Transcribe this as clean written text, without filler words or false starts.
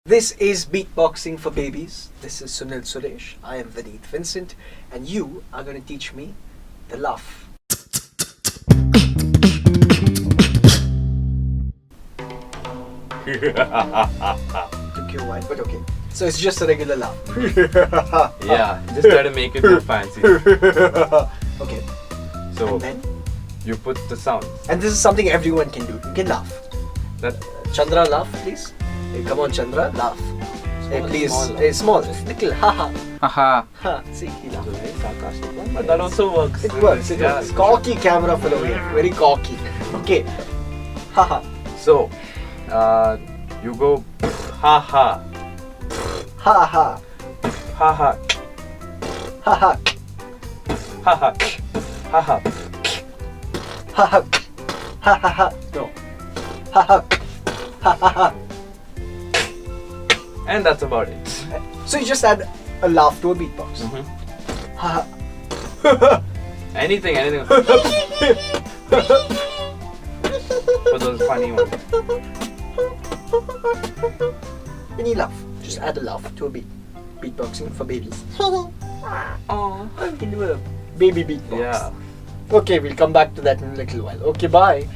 This is Beatboxing for Babies. This is Sunil Suresh. I am Vineeth Vincent, and you are going to teach me the laugh. Took you a while, but okay. So it's just a regular laugh. Yeah, just try to make it more fancy. Okay. So And then, you put the sound. and this is something everyone can do. You can laugh. That Chandra, laugh, please. Hey, come on, Chandra, laugh. Hey, Small, please. small. Hey, small, little. Haha. haha. Ha. See, he laughed. Very sarcastic one, but that also works. It works. It Yeah, works. it's Cocky camera fellow here. Very cocky. Okay. Haha. So, you go ha ha Ha ha. ha ha Ha ha. ha ha ha ha. Ha ha. Ha ha ha. No. Ha ha. Ha ha ha. And that's about it. So you just add a laugh to a beatbox. Ha ha. Anything. For those funny ones. Any laugh. Just add a laugh to a beat. Beatboxing for babies. Aww. You can do a baby beatbox. Yeah. Okay, we'll come back to that in a little while. Okay, bye.